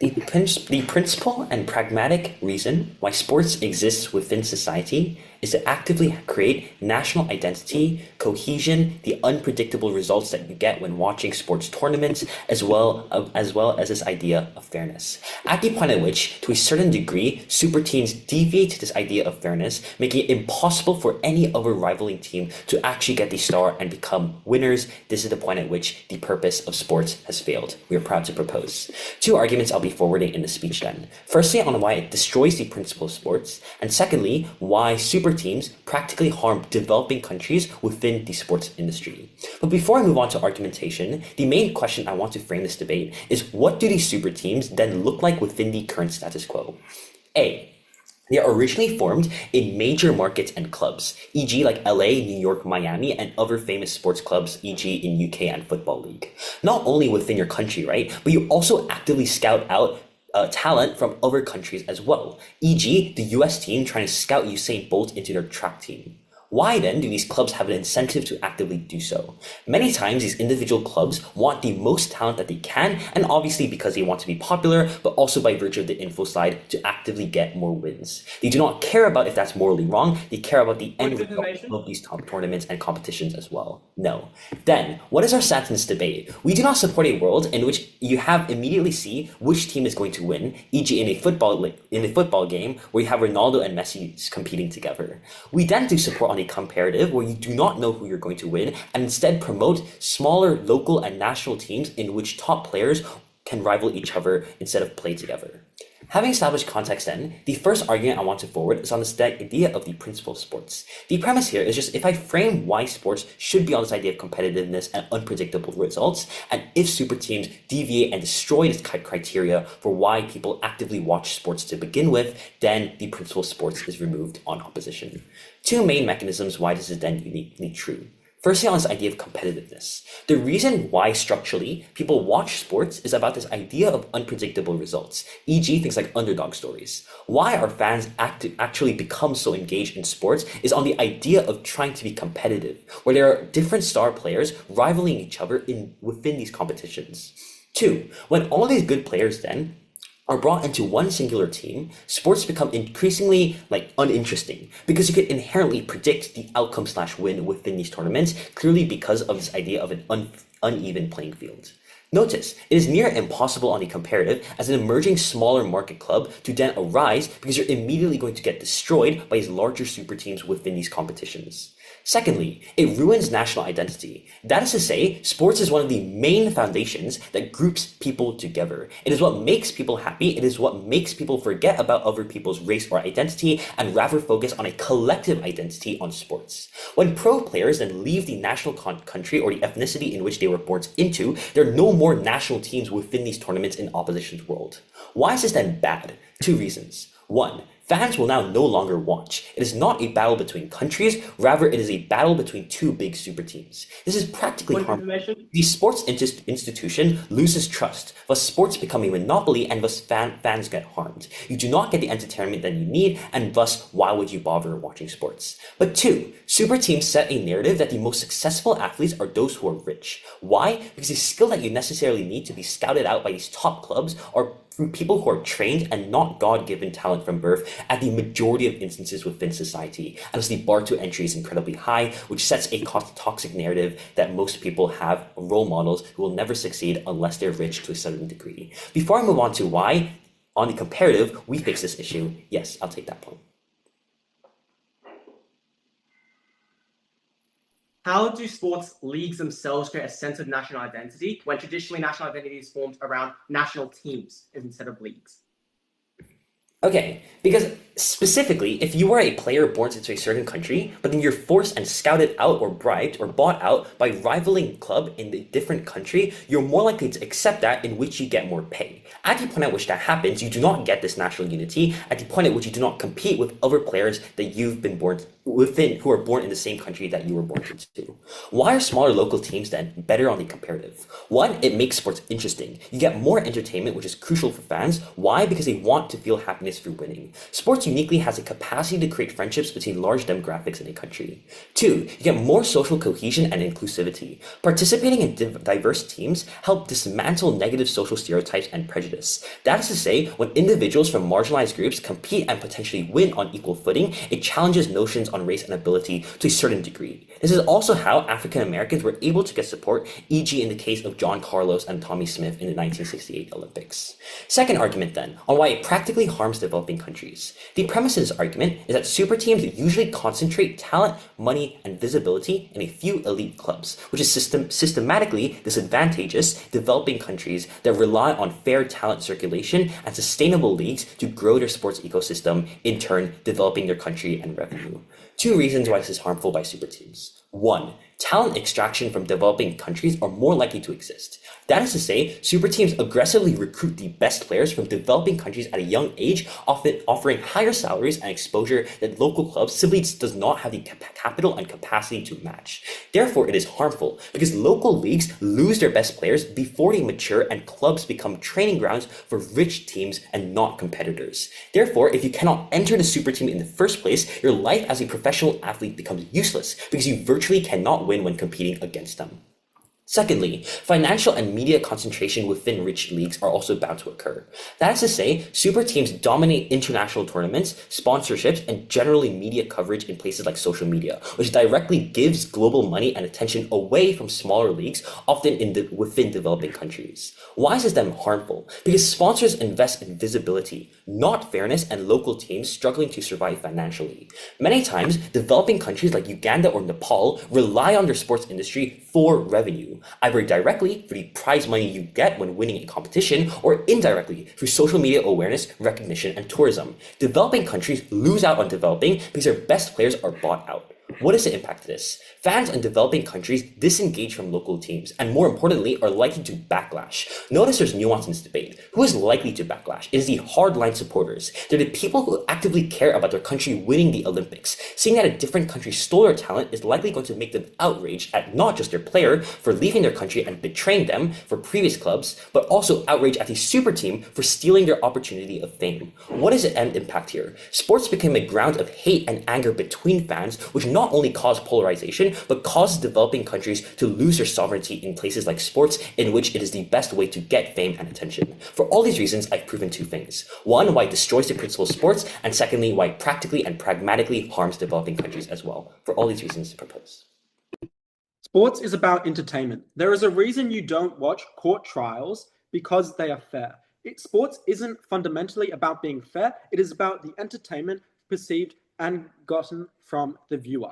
The principal and pragmatic reason why sports exists within society is to actively create national identity, cohesion, the unpredictable results that you get when watching sports tournaments, as well as this idea of fairness. At the point at which, to a certain degree, super teams deviate this idea of fairness, making it impossible for any other rivaling team to actually get the star and become winners. This is the point at which the purpose of sports has failed. We are proud to propose two arguments I'll be forwarding in the speech then. Firstly, on why it destroys the principle of sports, and secondly, why super teams practically harm developing countries within the sports industry. But before I move on to argumentation, the main question I want to frame this debate is, what do these super teams then look like within the current status quo? A. They are originally formed in major markets and clubs, e.g. like LA, New York, Miami, and other famous sports clubs, e.g. in UK and Football League. Not only within your country, right, but you also actively scout out talent from other countries as well, e.g. the US team trying to scout Usain Bolt into their track team. Why then do these clubs have an incentive to actively do so? Many times these individual clubs want the most talent that they can, and obviously because they want to be popular, but also by virtue of the info side to actively get more wins. They do not care about if that's morally wrong, they care about the end result of these top tournaments and competitions as well. No. Then, what is our stance in this debate? We do not support a world in which you have immediately see which team is going to win, e.g. in a football game where you have Ronaldo and Messi competing together. We then do support on a comparative where you do not know who you're going to win and instead promote smaller local and national teams in which top players can rival each other instead of play together. Having established context then, the first argument I want to forward is on this idea of the principle of sports. The premise here is just if I frame why sports should be on this idea of competitiveness and unpredictable results, and if super teams deviate and destroy this criteria for why people actively watch sports to begin with, then the principle of sports is removed on opposition. Two main mechanisms why this is then uniquely true. Firstly, on this idea of competitiveness. The reason why structurally people watch sports is about this idea of unpredictable results, e.g. things like underdog stories. Why our fans actually become so engaged in sports is on the idea of trying to be competitive, where there are different star players rivaling each other within these competitions. Two, when all these good players then are brought into one singular team, sports become increasingly uninteresting because you can inherently predict the outcome/win within these tournaments, clearly because of this idea of an uneven playing field. Notice, it is near impossible on a comparative as an emerging smaller market club to then arise because you're immediately going to get destroyed by these larger super teams within these competitions. Secondly, it ruins national identity. That is to say, sports is one of the main foundations that groups people together. It is what makes people happy. It is what makes people forget about other people's race or identity and rather focus on a collective identity on sports. When pro players then leave the national country or the ethnicity in which they were born into, there are no more national teams within these tournaments in opposition's world. Why is this then bad? Two reasons. One, fans will now no longer watch. It is not a battle between countries, rather it is a battle between two big super teams. This is practically harmful. The sports institution loses trust, thus sports become a monopoly and thus fans get harmed. You do not get the entertainment that you need, and thus why would you bother watching sports? But two, super teams set a narrative that the most successful athletes are those who are rich. Why? Because the skill that you necessarily need to be scouted out by these top clubs are through people who are trained and not God-given talent from birth at the majority of instances within society. And thus the bar to entry is incredibly high, which sets a toxic narrative that most people have role models who will never succeed unless they're rich to a certain degree. Before I move on to why, on the comparative, we fix this issue, yes, I'll take that point. How do sports leagues themselves create a sense of national identity when traditionally national identity is formed around national teams instead of leagues? Okay, because specifically, if you are a player born into a certain country, but then you're forced and scouted out or bribed or bought out by a rivaling club in a different country, you're more likely to accept that in which you get more pay. At the point at which that happens, you do not get this national unity, at the point at which you do not compete with other players that you've been born within, who are born in the same country that you were born into. Why are smaller local teams then better on the comparative? One, it makes sports interesting. You get more entertainment, which is crucial for fans. Why? Because they want to feel happiness through winning. Sports sports uniquely has a capacity to create friendships between large demographics in a country. 2, you get more social cohesion and inclusivity. Participating in diverse teams help dismantle negative social stereotypes and prejudice. That is to say, when individuals from marginalized groups compete and potentially win on equal footing, it challenges notions on race and ability to a certain degree. This is also how African Americans were able to get support, e.g. in the case of John Carlos and Tommy Smith in the 1968 Olympics. Second argument then, on why it practically harms developing countries. The premise of this argument is that super teams usually concentrate talent, money, and visibility in a few elite clubs, which is systematically disadvantageous developing countries that rely on fair talent circulation and sustainable leagues to grow their sports ecosystem, in turn developing their country and revenue. 2 reasons why this is harmful by super teams. 1, talent extraction from developing countries are more likely to exist. That is to say, super teams aggressively recruit the best players from developing countries at a young age, often offering higher salaries and exposure that local clubs simply does not have the capital and capacity to match. Therefore, it is harmful because local leagues lose their best players before they mature and clubs become training grounds for rich teams and not competitors. Therefore, if you cannot enter the super team in the first place, your life as a professional athlete becomes useless because you virtually cannot win when competing against them. Secondly, financial and media concentration within rich leagues are also bound to occur. That is to say, super teams dominate international tournaments, sponsorships, and generally media coverage in places like social media, which directly gives global money and attention away from smaller leagues, often within developing countries. Why is this then harmful? Because sponsors invest in visibility, not fairness, and local teams struggling to survive financially. Many times, developing countries like Uganda or Nepal rely on their sports industry for revenue, either directly through the prize money you get when winning a competition, or indirectly through social media awareness, recognition, and tourism. Developing countries lose out on developing because their best players are bought out. What is the impact of this? Fans in developing countries disengage from local teams, and more importantly, are likely to backlash. Notice there's nuance in this debate. Who is likely to backlash? It is the hardline supporters. They're the people who actively care about their country winning the Olympics. Seeing that a different country stole their talent is likely going to make them outraged at not just their player for leaving their country and betraying them for previous clubs, but also outraged at the super team for stealing their opportunity of fame. What is the end impact here? Sports became a ground of hate and anger between fans, which not only cause polarization, but causes developing countries to lose their sovereignty in places like sports, in which it is the best way to get fame and attention. For all these reasons, I've proven 2 things. 1, why it destroys the principle of sports, and secondly, why it practically and pragmatically harms developing countries as well. For all these reasons, I propose. Sports is about entertainment. There is a reason you don't watch court trials, because they are fair. Sports isn't fundamentally about being fair. It is about the entertainment perceived and gotten from the viewer.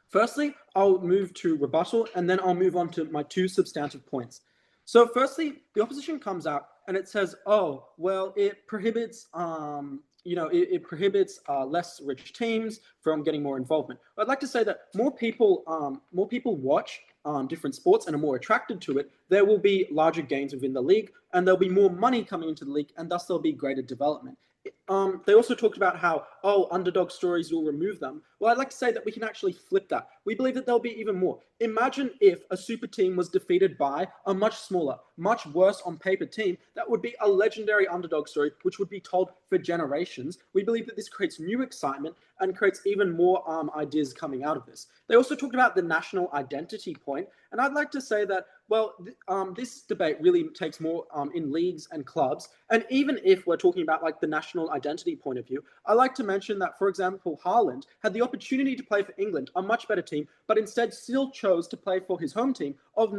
Firstly, I'll move to rebuttal, and then I'll move on to my 2 substantive points. So firstly, the opposition comes out and it says, oh, well, it prohibits it prohibits less rich teams from getting more involvement. I'd like to say that more people watch different sports and are more attracted to it, there will be larger gains within the league, and there'll be more money coming into the league, and thus there'll be greater development. They also talked about how, underdog stories will remove them. Well, I'd like to say that we can actually flip that. We believe that there'll be even more. Imagine if a super team was defeated by a much smaller, much worse on paper team. That would be a legendary underdog story, which would be told for generations. We believe that this creates new excitement and creates even more ideas coming out of this. They also talked about the national identity point, and I'd like to say that, well, this debate really takes more in leagues and clubs. And even if we're talking about like the national identity point of view, I like to mention that, for example, Haaland had the opportunity to play for England, a much better team, but instead still chose to play for his home team of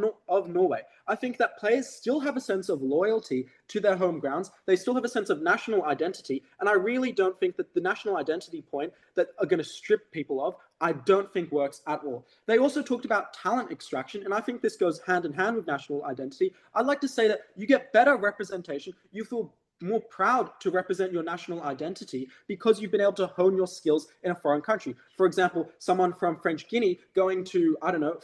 Norway. I think that players still have a sense of loyalty to their home grounds. They still have a sense of national identity. And I really don't think that the national identity point that are going to strip people of, I don't think works at all. They also talked about talent extraction, and I think this goes hand in hand with national identity. I'd like to say that you get better representation. You feel more proud to represent your national identity because you've been able to hone your skills in a foreign country. For example, someone from French Guinea going to,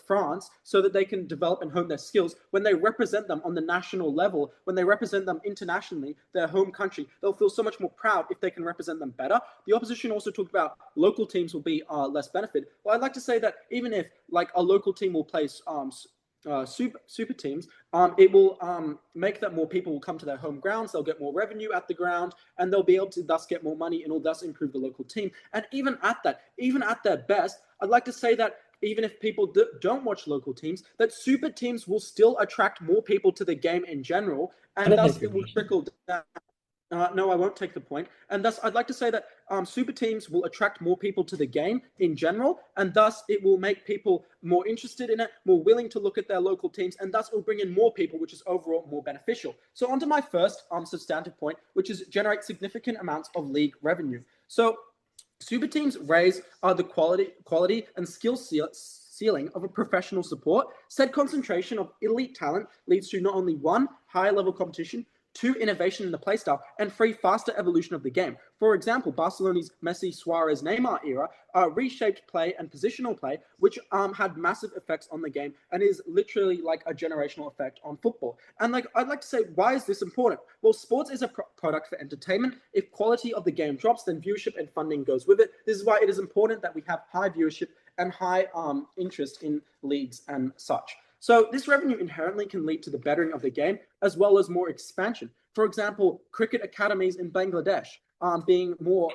France, so that they can develop and hone their skills. When they represent them on the national level, when they represent them internationally, their home country, they'll feel so much more proud if they can represent them better. The opposition also talked about local teams will be less benefit. Well, I'd like to say that even if like a local team will play super teams, it will make that more people will come to their home grounds. They'll get more revenue at the ground, and they'll be able to thus get more money, and will thus improve the local team. And even at their best, I'd like to say that even if people don't watch local teams, that super teams will still attract more people to the game in general, and thus it will trickle down. No, I won't take the point. And thus, I'd like to say that super teams will attract more people to the game in general, and thus it will make people more interested in it, more willing to look at their local teams, and thus it will bring in more people, which is overall more beneficial. So onto my first substantive point, which is generate significant amounts of league revenue. So super teams raise the quality and skill ceiling of a professional sport. Said concentration of elite talent leads to not only one, higher level competition, 2, innovation in the playstyle, and 3, faster evolution of the game. For example, Barcelona's Messi, Suarez, Neymar era reshaped play and positional play, which had massive effects on the game and is literally like a generational effect on football. And I'd like to say, why is this important? Well, sports is a product for entertainment. If quality of the game drops, then viewership and funding goes with it. This is why it is important that we have high viewership and high interest in leagues and such. So this revenue inherently can lead to the bettering of the game as well as more expansion. For example, cricket academies in Bangladesh being more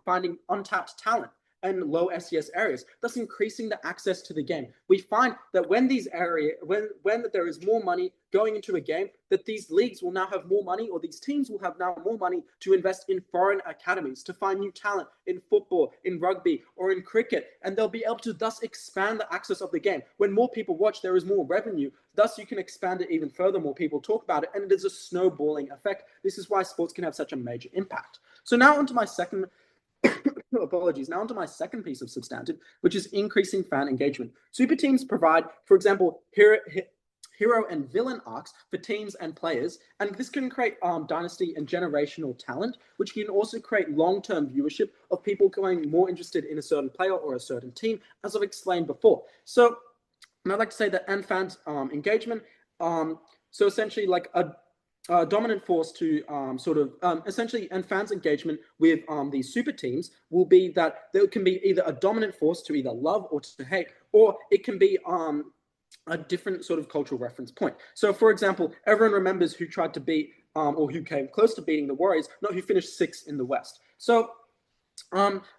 finding untapped talent and low SES areas, thus increasing the access to the game. We find that when there is more money going into a game, that these leagues will now have more money, or these teams will have now more money to invest in foreign academies, to find new talent in football, in rugby, or in cricket, and they'll be able to thus expand the access of the game. When more people watch, there is more revenue. Thus, you can expand it even further, more people talk about it, and it is a snowballing effect. This is why sports can have such a major impact. So now onto my second apologies. Now onto my second piece of substantive, which is increasing fan engagement. Super teams provide, for example, hero and villain arcs for teams and players, and this can create dynasty and generational talent, which can also create long-term viewership of people going more interested in a certain player or a certain team, as I've explained before. So, and I'd like to say that and fans engagement. So essentially, like a dominant force to essentially, and fans' engagement with these super teams will be that there can be either a dominant force to either love or to hate, or it can be a different sort of cultural reference point. So, for example, everyone remembers who tried to beat or who came close to beating the Warriors, not who finished 6th in the West. So,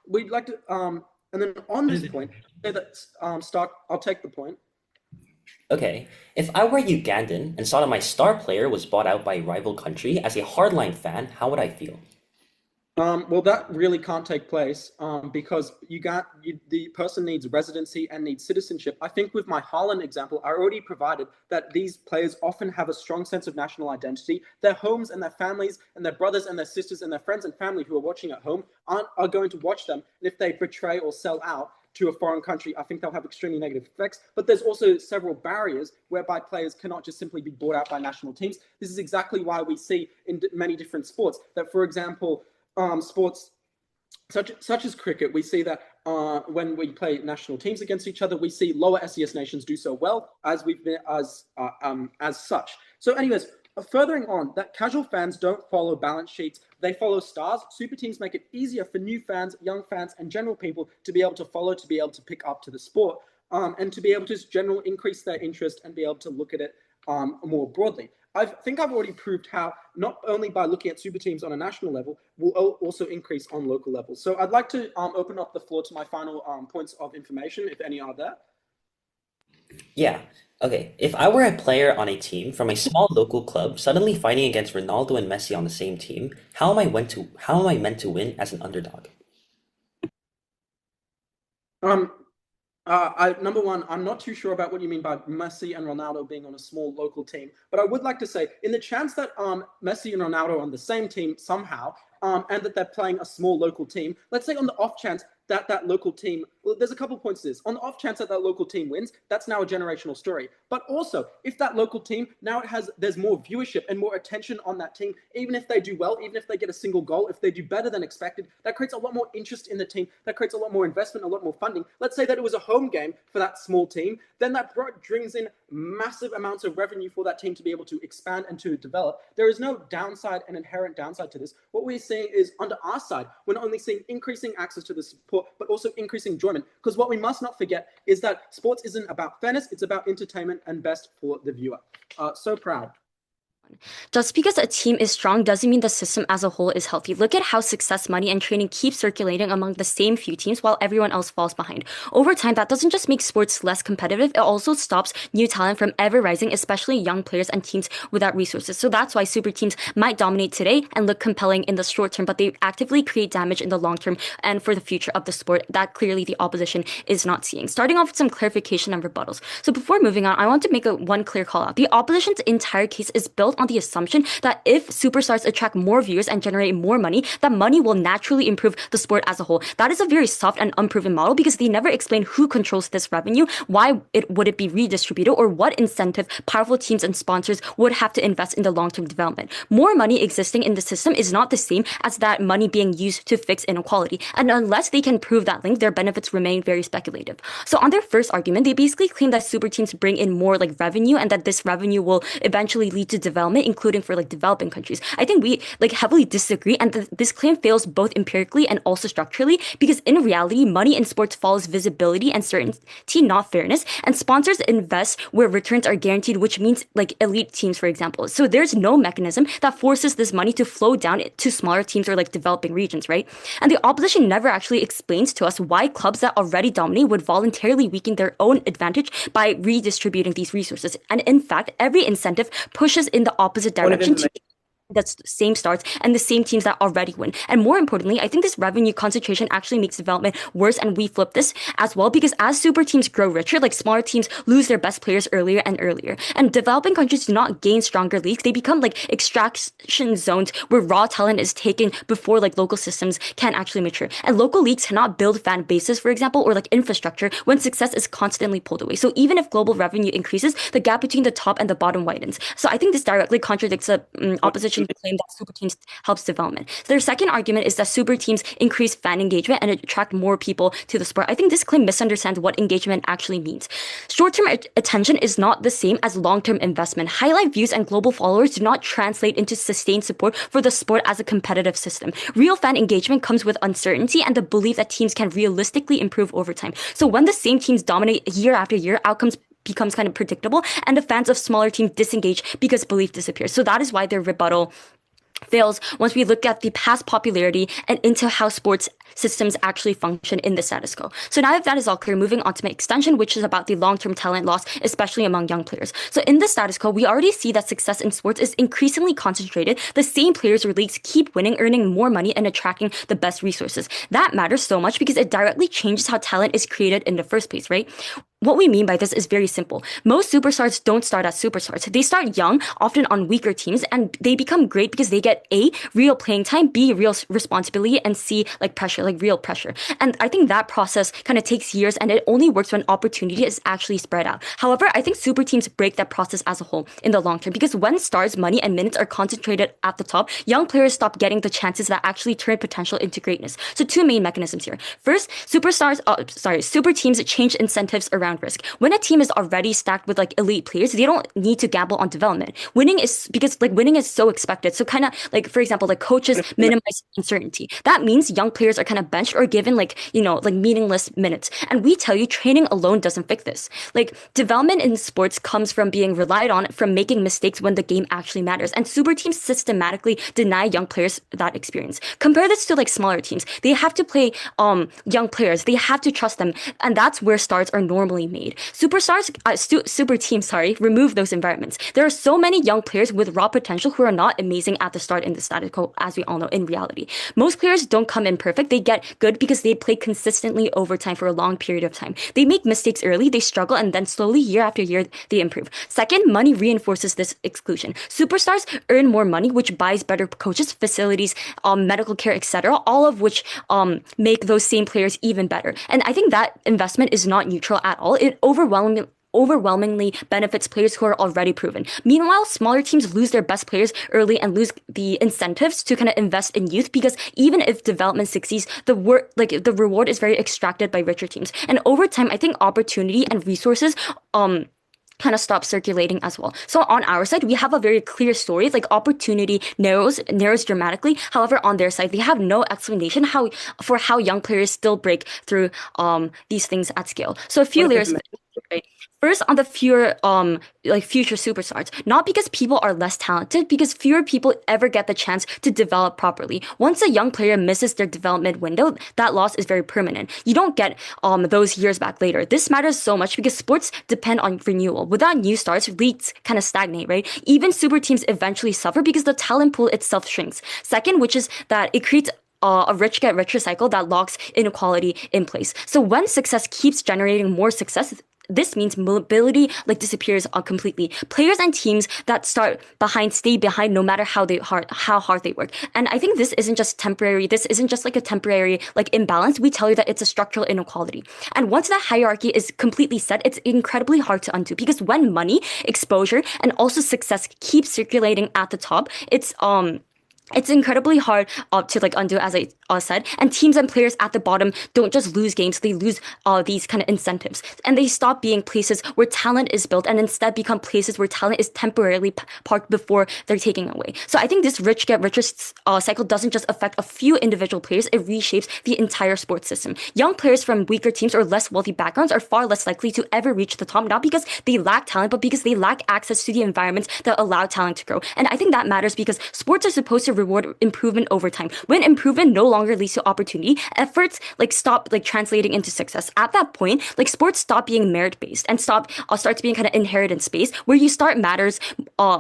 we'd like to, and then on this point, say that I'll take the point. Okay, if I were Ugandan and saw that my star player was bought out by a rival country, as a hardline fan, how would I feel? Well, that really can't take place because the person needs residency and needs citizenship. I think with my Haaland example, I already provided that these players often have a strong sense of national identity. Their homes and their families and their brothers and their sisters and their friends and family who are watching at home are going to watch them. And if they betray or sell out to a foreign country, I think they'll have extremely negative effects. But there's also several barriers whereby players cannot just simply be bought out by national teams. This is exactly why we see in many different sports that, for example, sports such as cricket, we see that when we play national teams against each other, we see lower SES nations do so well as we've been as such. So, anyways, furthering on, that casual fans don't follow balance sheets; they follow stars. Super teams make it easier for new fans, young fans, and general people to be able to follow, to be able to pick up to the sport, and to be able to generally increase their interest and be able to look at it more broadly. I think I've already proved how, not only by looking at super teams on a national level, will also increase on local levels. So I'd like to open up the floor to my final points of information, if any are there. Yeah. Okay, if I were a player on a team from a small local club suddenly fighting against Ronaldo and Messi on the same team, how am I meant to win as an underdog? Number one, I'm not too sure about what you mean by Messi and Ronaldo being on a small local team, but I would like to say, in the chance that Messi and Ronaldo are on the same team somehow, and that they're playing a small local team, let's say on the off chance that local team, well, there's a couple points to this. On the off chance that local team wins, that's now a generational story. But also, if that local team, now there's more viewership and more attention on that team, even if they do well, even if they get a single goal, if they do better than expected, that creates a lot more interest in the team, that creates a lot more investment, a lot more funding. Let's say that it was a home game for that small team, then that brings in massive amounts of revenue for that team to be able to expand and to develop. There is no downside and inherent downside to this. What we're seeing is, under our side, we're not only seeing increasing access to the support, but also increasing enjoyment. moment. Because what we must not forget is that sports isn't about fairness, it's about entertainment and best for the viewer. So proud. Just because a team is strong doesn't mean the system as a whole is healthy. Look at how success, money, and training keep circulating among the same few teams while everyone else falls behind. Over time, that doesn't just make sports less competitive, it also stops new talent from ever rising, especially young players and teams without resources. So that's why super teams might dominate today and look compelling in the short term, but they actively create damage in the long term and for the future of the sport that clearly the opposition is not seeing. Starting off with some clarification and rebuttals. So before moving on, I want to make one clear call out. The opposition's entire case is built on the assumption that if superstars attract more viewers and generate more money, that money will naturally improve the sport as a whole. That is a very soft and unproven model because they never explain who controls this revenue, why would it be redistributed, or what incentive powerful teams and sponsors would have to invest in the long-term development. More money existing in the system is not the same as that money being used to fix inequality. And unless they can prove that link, their benefits remain very speculative. So on their first argument, they basically claim that super teams bring in more revenue and that this revenue will eventually lead to development, including for developing countries. I think we heavily disagree, and this claim fails both empirically and also structurally because in reality, money in sports follows visibility and certainty, not fairness. And sponsors invest where returns are guaranteed, which means elite teams, for example. So there's no mechanism that forces this money to flow down to smaller teams or developing regions, right? And the opposition never actually explains to us why clubs that already dominate would voluntarily weaken their own advantage by redistributing these resources. And in fact, every incentive pushes in the opposite direction to the same starts and the same teams that already win. And more importantly, I think this revenue concentration actually makes development worse, and we flip this as well because as super teams grow richer, smaller teams lose their best players earlier and earlier. And developing countries do not gain stronger leagues. They become extraction zones where raw talent is taken before local systems can actually mature. And local leagues cannot build fan bases, for example, or infrastructure when success is constantly pulled away. So even if global revenue increases, the gap between the top and the bottom widens. So I think this directly contradicts the opposition claim that super teams helps development. So their second argument is that super teams increase fan engagement and attract more people to the sport. I think this claim misunderstands what engagement actually means. Short-term attention is not the same as long-term investment. Highlight views and global followers do not translate into sustained support for the sport as a competitive system. Real fan engagement comes with uncertainty and the belief that teams can realistically improve over time. So when the same teams dominate year after year, outcomes becomes kind of predictable and the fans of smaller teams disengage because belief disappears. So that is why their rebuttal fails once we look at the past popularity and into how sports systems actually function in the status quo. So now that is all clear, moving on to my extension, which is about the long-term talent loss, especially among young players. So in the status quo, we already see that success in sports is increasingly concentrated. The same players or leagues keep winning, earning more money, and attracting the best resources. That matters so much because it directly changes how talent is created in the first place, right? What we mean by this is very simple. Most superstars don't start as superstars. They start young, often on weaker teams, and they become great because they get A, real playing time, B, real responsibility, and C, pressure, real pressure. And I think that process kind of takes years, and it only works when opportunity is actually spread out. However, I think super teams break that process as a whole in the long term because when stars, money, and minutes are concentrated at the top, young players stop getting the chances that actually turn potential into greatness. So two main mechanisms here. First, super teams change incentives around risk. When a team is already stacked with elite players, they don't need to gamble on development. Winning is because winning is so expected. So kind of for example, coaches minimize uncertainty. That means young players are kind of benched or given meaningless minutes. And we tell you training alone doesn't fix this. Development in sports comes from being relied on, from making mistakes when the game actually matters. And super teams systematically deny young players that experience. Compare this to smaller teams. They have to play young players. They have to trust them. And that's where stars are normally made. Super teams, remove those environments. There are so many young players with raw potential who are not amazing at the start in the status quo, as we all know in reality. Most players don't come in perfect. They get good because they play consistently over time for a long period of time. They make mistakes early, they struggle, and then slowly, year after year, they improve. Second, money reinforces this exclusion. Superstars earn more money, which buys better coaches, facilities, medical care, etc., all of which make those same players even better. And I think that investment is not neutral at all. It overwhelmingly benefits players who are already proven. Meanwhile, smaller teams lose their best players early and lose the incentives to kind of invest in youth because even if development succeeds, the reward is very extracted by richer teams. And over time, I think opportunity and resources kind of stop circulating as well. So on our side, we have a very clear story, like opportunity narrows dramatically. However, on their side, they have no explanation how young players still break through these things at scale. So a few layers. Right. First, on the future superstars, not because people are less talented, because fewer people ever get the chance to develop properly. Once a young player misses their development window, that loss is very permanent. You don't get those years back later. This matters so much because sports depend on renewal. Without new stars, leagues kind of stagnate, right? Even super teams eventually suffer because the talent pool itself shrinks. Second, which is that it creates a rich get richer cycle that locks inequality in place. So when success keeps generating more success, this means mobility disappears completely. Players and teams that start behind stay behind no matter how hard they work. And I think this isn't just temporary. This isn't just like a temporary imbalance. We tell you that it's a structural inequality. And once that hierarchy is completely set, it's incredibly hard to undo because when money, exposure, and also success keep circulating at the top, it's incredibly hard to undo, as I said. And teams and players at the bottom don't just lose games; they lose these kind of incentives, and they stop being places where talent is built, and instead become places where talent is temporarily parked before they're taken away. So I think this rich get richer cycle doesn't just affect a few individual players; it reshapes the entire sports system. Young players from weaker teams or less wealthy backgrounds are far less likely to ever reach the top, not because they lack talent, but because they lack access to the environments that allow talent to grow. And I think that matters because sports are supposed to reward improvement over time. When improvement no longer leads to opportunity, efforts stop translating into success. At that point, sports stop being merit based and starts being kind of inheritance based, where you start matters,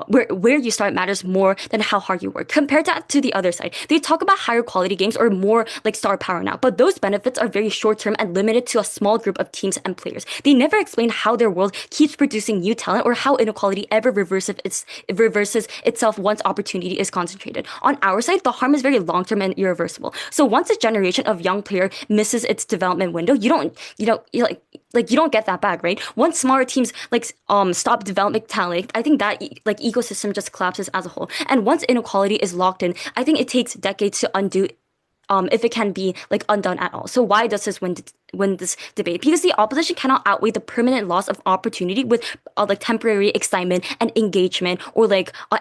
where you start matters more than how hard you work. Compared to the other side, they talk about higher quality games or more star power now, but those benefits are very short term and limited to a small group of teams and players. They never explain how their world keeps producing new talent or how inequality ever reverses itself once opportunity is concentrated. On our side, the harm is very long-term and irreversible. So once a generation of young player misses its development window, you don't get that back, right? Once smaller teams stop developing talent, I think that ecosystem just collapses as a whole. And once inequality is locked in, I think it takes decades to undo if it can be undone at all. So why does this win this debate? Because the opposition cannot outweigh the permanent loss of opportunity with temporary excitement and engagement or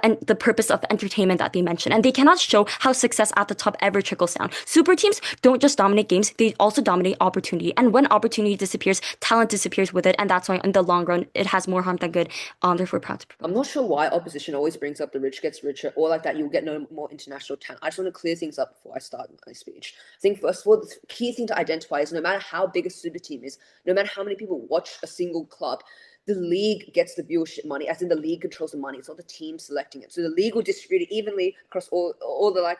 and the purpose of entertainment that they mention. And they cannot show how success at the top ever trickles down. Super teams don't just dominate games, they also dominate opportunity. And when opportunity disappears, talent disappears with it. And that's why in the long run, it has more harm than good. Therefore, proud to propose. I'm not sure why opposition always brings up the rich gets richer or that you'll get no more international talent. I just want to clear things up before I start my speech. I think first of all, the key thing to identify is no matter how big a super team is, no matter how many people watch a single club, the league gets the viewership money, as in the league controls the money. It's not the team selecting it. So the league will distribute it evenly across all the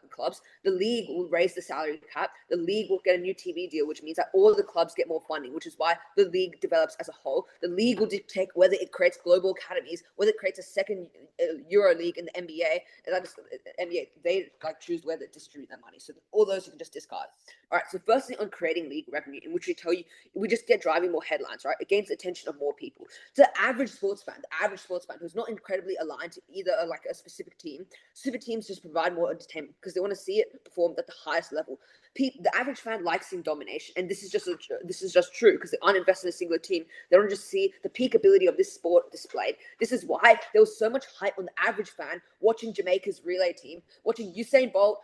clubs. The league will raise the salary cap. The league will get a new TV deal, which means that all the clubs get more funding, which is why the league develops as a whole. The league will dictate whether it creates global academies, whether it creates a second Euro League in the NBA. And that is NBA. They choose where to distribute that money. So all those you can just discard. All right. So firstly, on creating league revenue, in which we tell you we just get driving more headlines, right? It gains the attention of more people. So the average sports fan who's not incredibly aligned to either a specific team, super teams just provide more entertainment because they want to see it performed at the highest level. The average fan likes seeing domination, and this is just true because they aren't invested in a singular team. They don't just see the peak ability of this sport displayed. This is why there was so much hype on the average fan watching Jamaica's relay team, watching Usain Bolt,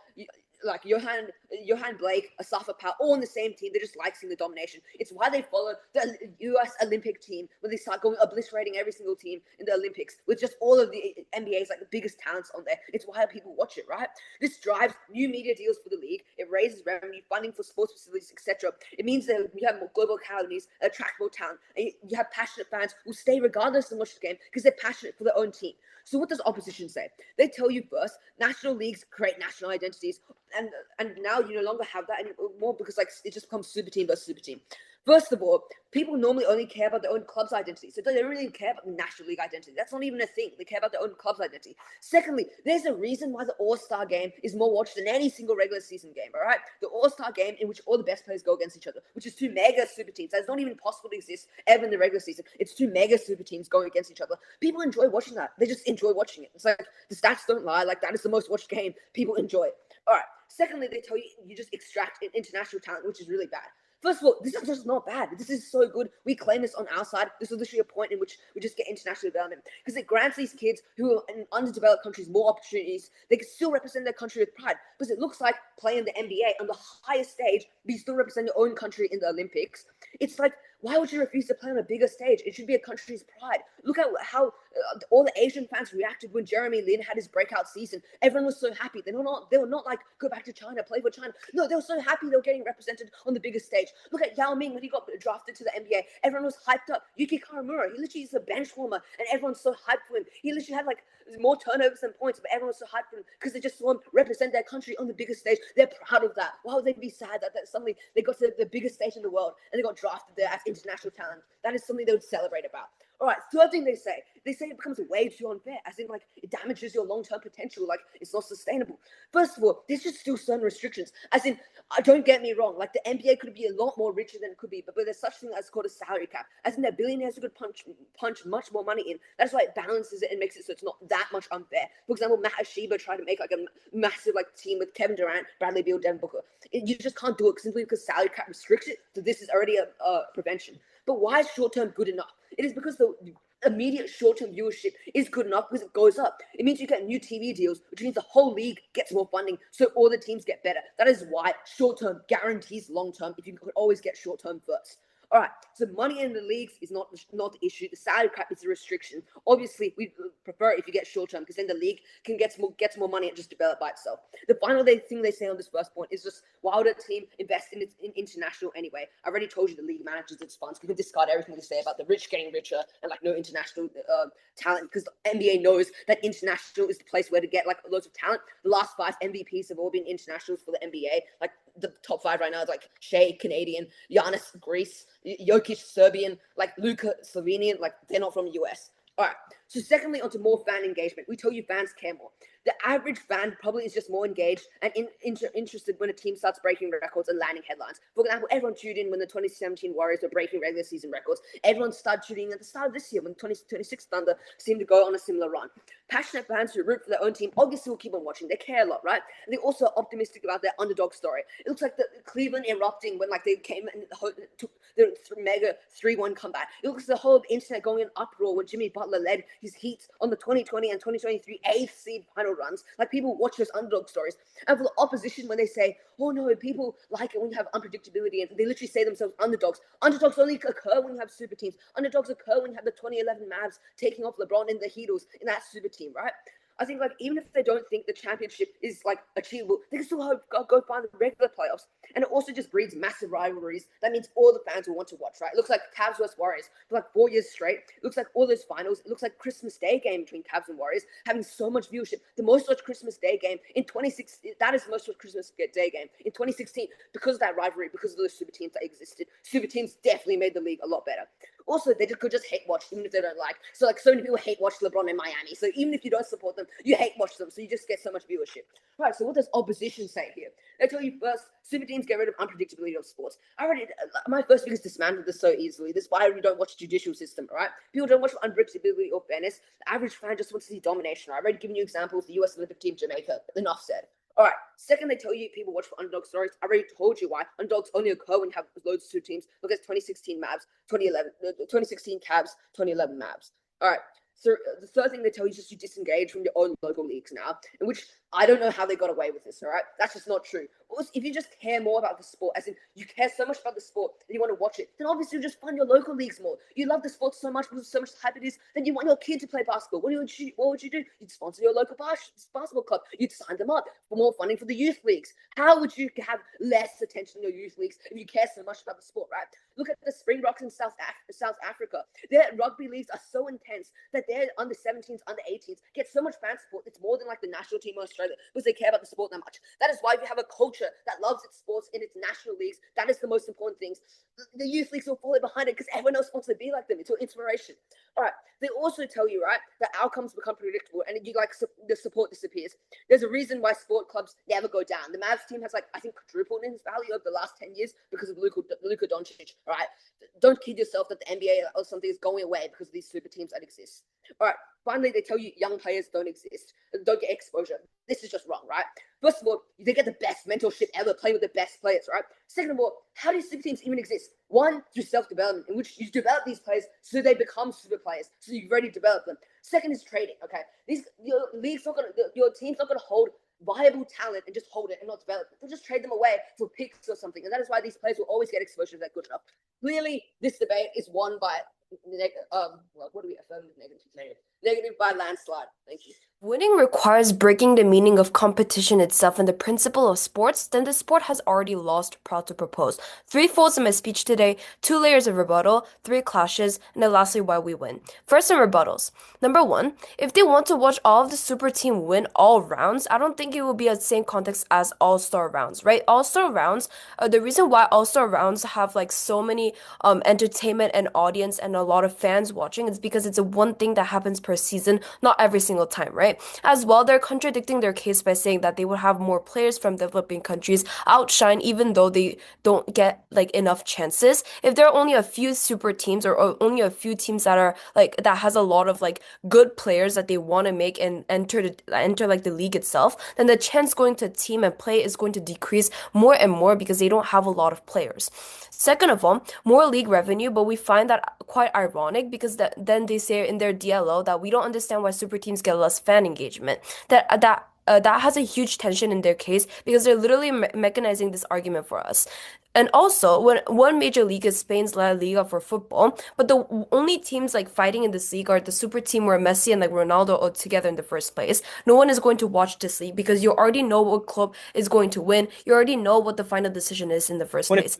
Johan Blake, Asafa Powell, all on the same team. They just like seeing the domination. It's why they follow the US Olympic team when they start obliterating every single team in the Olympics with just all of the NBA's the biggest talents on there. It's why people watch it, right? This drives new media deals for the league. It raises revenue, funding for sports facilities, etc. It means that you have more global academies, attract more talent, and you have passionate fans who stay regardless of much the game because they're passionate for their own team. So what does opposition say? They tell you first, national leagues create national identities, and now you no longer have that anymore because it just becomes super team versus super team. First of all, people normally only care about their own club's identity. So they don't really care about the National League identity. That's not even a thing. They care about their own club's identity. Secondly, there's a reason why the All-Star game is more watched than any single regular season game, all right? The All-Star game in which all the best players go against each other, which is two mega super teams. That's not even possible to exist ever in the regular season. It's two mega super teams going against each other. People enjoy watching that. They just enjoy watching it. It's the stats don't lie. That is the most watched game. People enjoy it. All right. Secondly, they tell you just extract international talent, which is really bad. First of all, this is just not bad. This is so good. We claim this on our side. This is literally a point in which we just get international development because it grants these kids who are in underdeveloped countries more opportunities. They can still represent their country with pride because it looks like playing the NBA on the highest stage, but you still represent your own country in the Olympics. It's like, why would you refuse to play on a bigger stage? It should be a country's pride. Look at how all the Asian fans reacted when Jeremy Lin had his breakout season. Everyone was so happy. They were not like, go back to China, play for China. No, they were so happy they were getting represented on the biggest stage. Look at Yao Ming when he got drafted to the NBA. Everyone was hyped up. Yuki Karamura, he literally is a bench warmer, and everyone's so hyped for him. He literally had like more turnovers than points, but everyone was so hyped for him because they just saw him represent their country on the biggest stage. They're proud of that. Why would they be sad that suddenly they got to the biggest stage in the world and they got drafted there as international talent? That is something they would celebrate about. All right, third thing they say it becomes way too unfair, as in like it damages your long-term potential, like it's not sustainable. First of all, there's just still certain restrictions, as in, don't get me wrong, like the NBA could be a lot more richer than it could be, but there's such thing as called a salary cap, as in that billionaires who could punch much more money in. That's why it balances it and makes it so it's not that much unfair. For example, Matt Hashiba tried to make like a massive like team with Kevin Durant, Bradley Beal, Devin Booker. You just can't do it simply because salary cap restricts it, so this is already a prevention. But why is short-term good enough? It is because the immediate short-term viewership is good enough because it goes up. It means you get new TV deals, which means the whole league gets more funding, so all the teams get better. That is why short-term guarantees long-term if you could always get short-term first. All right, so money in the leagues is not the issue. The salary cap is a restriction. Obviously, we prefer if you get short term because then the league can get more money and just develop by itself. The final thing they say on this first point is just, why would a team invest in international anyway? I already told you the league manages its funds. You can discard everything they say about the rich getting richer and like no international talent because the NBA knows that international is the place where to get like loads of talent. The last 5 MVPs have all been internationals for the NBA. Like the top 5 right now is like Shea, Canadian, Giannis, Greece, Jokic, Serbian, like Luka, Slovenian, like they're not from the US. All right. So secondly, onto more fan engagement. We tell you fans care more. The average fan probably is just more engaged and interested when a team starts breaking records and landing headlines. For example, everyone tuned in when the 2017 Warriors were breaking regular season records. Everyone started tuning in at the start of this year when the 2026 Thunder seemed to go on a similar run. Passionate fans who root for their own team obviously will keep on watching. They care a lot, right? And they're also optimistic about their underdog story. It looks like the Cleveland erupting when like they came and took the mega 3-1 comeback. It looks like the whole internet going in uproar when Jimmy Butler led his Heat on the 2020 and 2023 8th seed final runs. Like people watch those underdog stories. And for the opposition, when they say, oh no, people like it when you have unpredictability, and they literally say themselves underdogs. Underdogs only occur when you have super teams. Underdogs occur when you have the 2011 Mavs taking off LeBron and the Heatles in that super team, right? I think like even if they don't think the championship is like achievable, they can still go find the regular playoffs. And it also just breeds massive rivalries. That means all the fans will want to watch, right? It looks like Cavs vs Warriors for like 4 years straight. It looks like all those finals. It looks like Christmas Day game between Cavs and Warriors having so much viewership. The most watched Christmas Day game in 2016. That is the most watched Christmas Day game in 2016 because of that rivalry, because of those super teams that existed. Super teams definitely made the league a lot better. Also, they could just hate watch even if they don't like. So like so many people hate watch LeBron in Miami. So even if you don't support them, you hate watch them. So you just get so much viewership. Right, so what does opposition say here? They tell you first, super teams get rid of unpredictability of sports. My first thing is dismantled this so easily. This is why we don't watch the judicial system, right? People don't watch unpredictability or fairness. The average fan just wants to see domination. I've already given you examples, the US Olympic team, Jamaica, enough said. All right, second, they tell you people watch for underdog stories. I already told you why. Underdogs only occur when you have loads of super teams. Look at 2016 Mavs, 2016 Cavs, 2011 Mavs. All right, so the third thing they tell you is just you disengage from your own local leagues now, in which I don't know how they got away with this, all right? That's just not true. Also, if you just care more about the sport, as in you care so much about the sport that you want to watch it, then obviously you just fund your local leagues more. You love the sport so much because so much hype it is that you want your kid to play basketball. What would you do? You'd sponsor your local basketball club. You'd sign them up for more funding for the youth leagues. How would you have less attention in your youth leagues if you care so much about the sport, right? Look at the Springboks in South Africa. Their rugby leagues are so intense that their under 17s, under 18s get so much fan support. It's more than like the national team of Australia because they care about the sport that much. That is why we have a culture that loves its sports in its national leagues. That is the most important things. The youth leagues will follow behind it because everyone else wants to be like them. It's an inspiration. All right. They also tell you, right, that outcomes become predictable and you like the support disappears. There's a reason why sport clubs never go down. The Mavs team has I think quadrupled in its value over the last 10 years because of Luka Doncic. All right. Don't kid yourself that the NBA or something is going away because of these super teams that exist. All right, finally, they tell you young players don't exist, don't get exposure. This is just wrong, right? First of all, they get the best mentorship ever, playing with the best players, right? Second of all, how do super teams even exist? One, through self-development, in which you develop these players so they become super players, so you've already developed them. Second is trading, okay? Your team's not gonna hold viable talent and just hold it and not develop it. They'll just trade them away for picks or something, and that is why these players will always get exposure if they're good enough. Clearly, this debate is won by negative by landslide. Thank you. Winning requires breaking the meaning of competition itself and the principle of sports, then the sport has already lost. Proud to propose. 3 folds in my speech today, 2 layers of rebuttal, 3 clashes, and then lastly why we win. First, some rebuttals. Number 1, if they want to watch all of the super team win all rounds, I don't think it will be the same context as all-star rounds, right? All-star rounds, the reason why all-star rounds have like so many entertainment and audience and a lot of fans watching is because it's a one thing that happens per season, not every single time, right? As well, they're contradicting their case by saying that they would have more players from developing countries outshine even though they don't get like enough chances. If there are only a few super teams or only a few teams that are like that has a lot of like good players that they want to make and enter like the league itself, then the chance going to a team and play is going to decrease more and more because they don't have a lot of players. Second of all, more league revenue, but we find that quite ironic because then they say in their DLO that we don't understand why super teams get less fan engagement. That has a huge tension in their case because they're literally mechanizing this argument for us. And also, when one major league is Spain's La Liga for football, but the only teams like fighting in this league are the super team where Messi and like Ronaldo are together in the first place. No one is going to watch this league because you already know what club is going to win. You already know what the final decision is in the first place.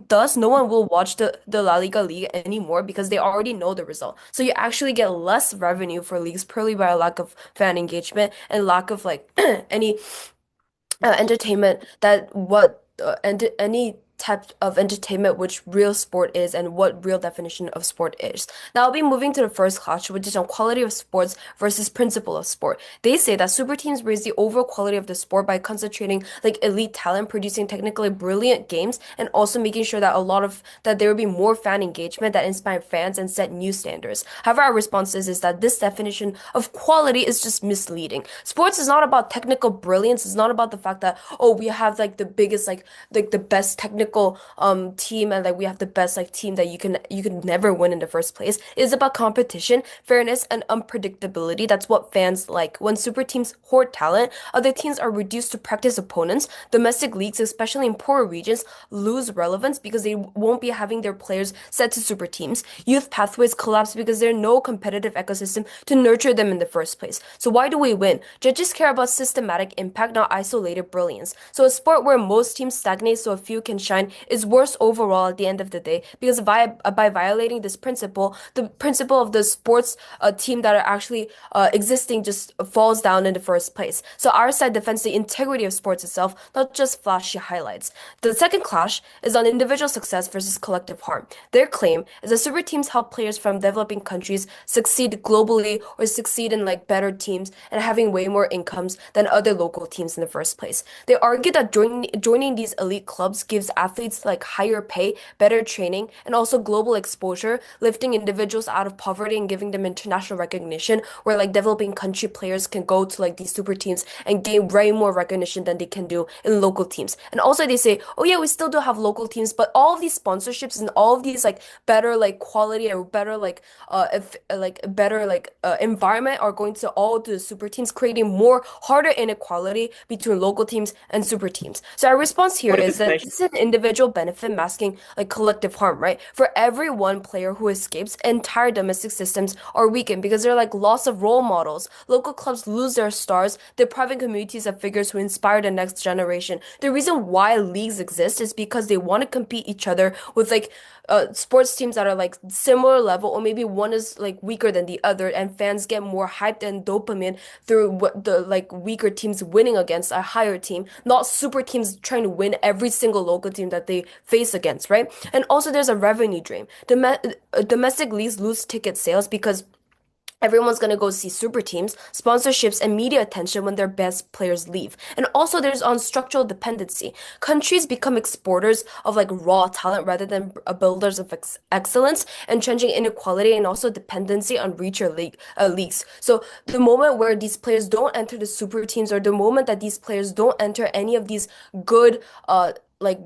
Thus, no one will watch the La Liga league anymore because they already know the result. So you actually get less revenue for leagues purely by a lack of fan engagement and lack of like any entertainment that any type of entertainment which real sport is and what real definition of sport is. Now I'll be moving to the first class, which is on quality of sports versus principle of sport. They say that super teams raise the overall quality of the sport by concentrating like elite talent, producing technically brilliant games, and also making sure that there will be more fan engagement that inspire fans and set new standards. However, our response is that this definition of quality is just misleading. Sports is not about technical brilliance. It's not about the fact that we have like the biggest like the best technical team and like we have the best like team that you can never win in the first place. It is about competition, fairness, and unpredictability. That's what fans like. When super teams hoard talent, other teams are reduced to practice opponents. Domestic leagues, especially in poorer regions, lose relevance because they won't be having their players set to super teams. Youth pathways collapse because there's no competitive ecosystem to nurture them in the first place. So why do we win? Judges care about systematic impact, not isolated brilliance. So a sport where most teams stagnate so a few can shine is worse overall at the end of the day because by violating this principle, the principle of the sports team that are actually existing just falls down in the first place. So our side defends the integrity of sports itself, not just flashy highlights. The second clash is on individual success versus collective harm. Their claim is that super teams help players from developing countries succeed globally or succeed in like better teams and having way more incomes than other local teams in the first place. They argue that joining these elite clubs gives athletes like higher pay, better training, and also global exposure, lifting individuals out of poverty and giving them international recognition, where like developing country players can go to like these super teams and gain way more recognition than they can do in local teams. And also they say, oh yeah, we still do have local teams, but all of these sponsorships and all of these like better like quality or better like environment are going to all the super teams, creating more harder inequality between local teams and super teams. So our response here is that this is an individual benefit masking like collective harm, right? For every one player who escapes, entire domestic systems are weakened because they're like loss of role models. Local clubs lose their stars, depriving communities of figures who inspire the next generation. The reason why leagues exist is because they want to compete each other with like sports teams that are like similar level, or maybe one is like weaker than the other, and fans get more hyped and dopamine through what the like weaker teams winning against a higher team, not super teams trying to win every single local team that they face against, right? And also there's a revenue drain. Domestic leagues lose ticket sales because Everyone's going to go see super teams, sponsorships, and media attention when their best players leave. And also, there's on structural dependency. Countries become exporters of like raw talent rather than builders of excellence, entrenching inequality and also dependency on leagues. So the moment where these players don't enter the super teams, or the moment that these players don't enter any of these good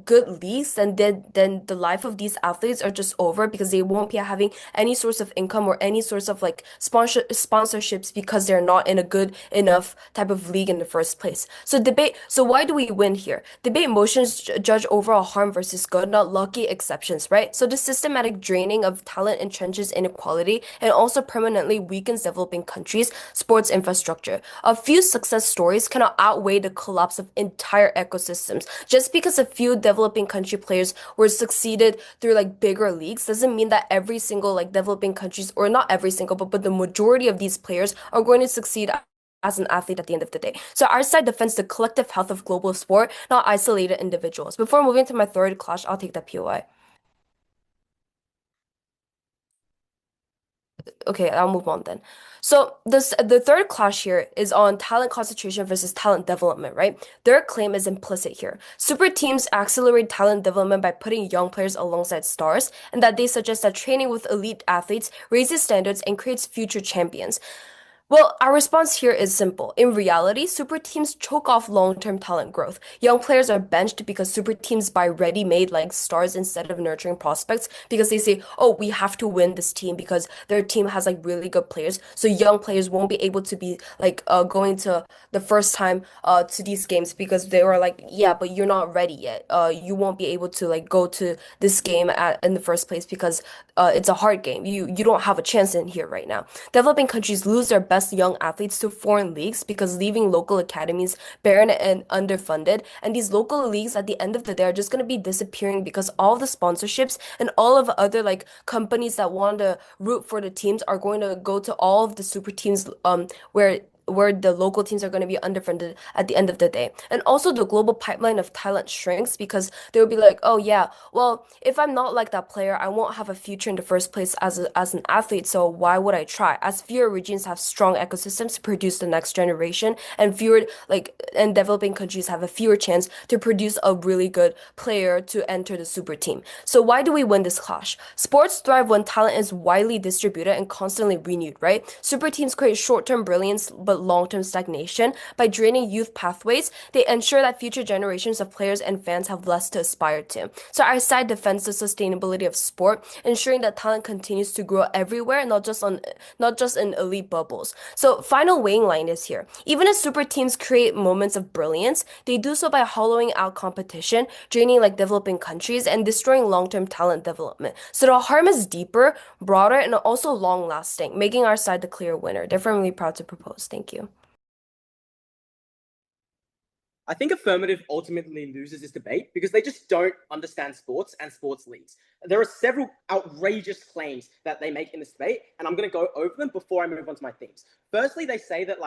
good leagues, then the life of these athletes are just over, because they won't be having any source of income or any source of like sponsorships, because they're not in a good enough type of league in the first place. So why do we win here? Debate motions judge overall harm versus good, not lucky exceptions, right? So the systematic draining of talent entrenches inequality and also permanently weakens developing countries' sports infrastructure. A few success stories cannot outweigh the collapse of entire ecosystems. Just because a few developing country players were succeeded through like bigger leagues doesn't mean that every single like developing countries, or not every single, but the majority of these players are going to succeed as an athlete at the end of the day. So our side defends the collective health of global sport, not isolated individuals. Before moving to my third clash, I'll take that POI. Okay, I'll move on then. So the third clash here is on talent concentration versus talent development, right? Their claim is implicit here. Super teams accelerate talent development by putting young players alongside stars, and that they suggest that training with elite athletes raises standards and creates future champions. Well, our response here is simple. In reality, super teams choke off long-term talent growth. Young players are benched because super teams buy ready-made like stars instead of nurturing prospects, because they say, oh, we have to win this team because their team has like really good players. So young players won't be able to be like going to the first time to these games, because they were like, yeah, but you're not ready yet. You won't be able to like go to this game in the first place, because it's a hard game. You don't have a chance in here right now. Developing countries lose their best young athletes to foreign leagues because leaving local academies barren and underfunded. And these local leagues at the end of the day are just going to be disappearing, because all of the sponsorships and all of other like companies that want to root for the teams are going to go to all of the super teams where the local teams are going to be underfunded at the end of the day. And also the global pipeline of talent shrinks, because they'll be like, oh yeah, well, if I'm not like that player, I won't have a future in the first place as an athlete, so why would I try? As fewer regions have strong ecosystems to produce the next generation, and developing countries have a fewer chance to produce a really good player to enter the super team. So why do we win this clash? Sports thrive when talent is widely distributed and constantly renewed, right? Super teams create short-term brilliance but long-term stagnation. By draining youth pathways, they ensure that future generations of players and fans have less to aspire to. So our side defends the sustainability of sport, ensuring that talent continues to grow everywhere, not just in elite bubbles. So final weighing line is here. Even as super teams create moments of brilliance, they do so by hollowing out competition, draining like developing countries, and destroying long-term talent development. So the harm is deeper, broader, and also long-lasting, making our side the clear winner. Therefore, I'm really proud to propose. Thank you. I think affirmative ultimately loses this debate because they just don't understand sports and sports leagues. There are several outrageous claims that they make in this debate, and I'm going to go over them before I move on to my themes. Firstly, they say that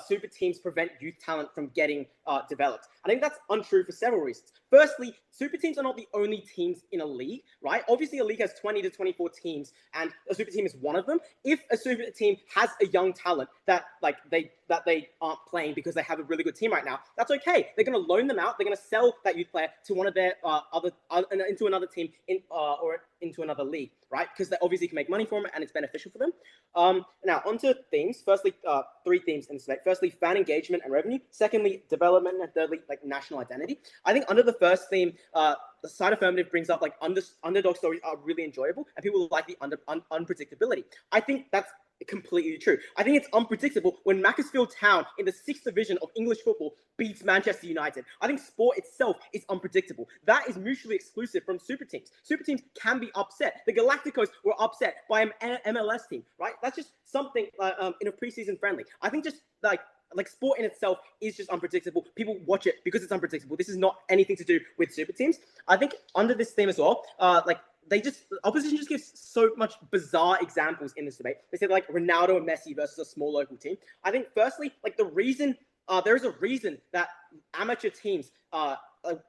super teams prevent youth talent from getting developed. I think that's untrue for several reasons. Firstly, super teams are not the only teams in a league, right? Obviously, a league has 20 to 24 teams, and a super team is one of them. If a super team has a young talent that they aren't playing because they have a really good team right now, that's okay. They're going to loan them out. They're going to sell that youth player to one of their into another team or into another league, right? Because they obviously can make money from it and it's beneficial for them. Now, onto themes. Firstly, three themes in this debate. Firstly, fan engagement and revenue. Secondly, development. And thirdly, national identity. I think under the first theme, the side affirmative brings up underdog stories are really enjoyable and people like the unpredictability. I think that's completely true. I think it's unpredictable when Macclesfield Town in the 6th division of English football beats Manchester United. I think sport itself is unpredictable. That is mutually exclusive from super teams. Super teams can be upset. The Galacticos were upset by an MLS team, right? That's just something in a preseason friendly. I think just like sport in itself is just unpredictable. People watch it because it's unpredictable. This is not anything to do with super teams. I think under this theme as well, opposition just gives so much bizarre examples in this debate. They say Ronaldo and Messi versus a small local team. I think firstly, the reason there is a reason that amateur teams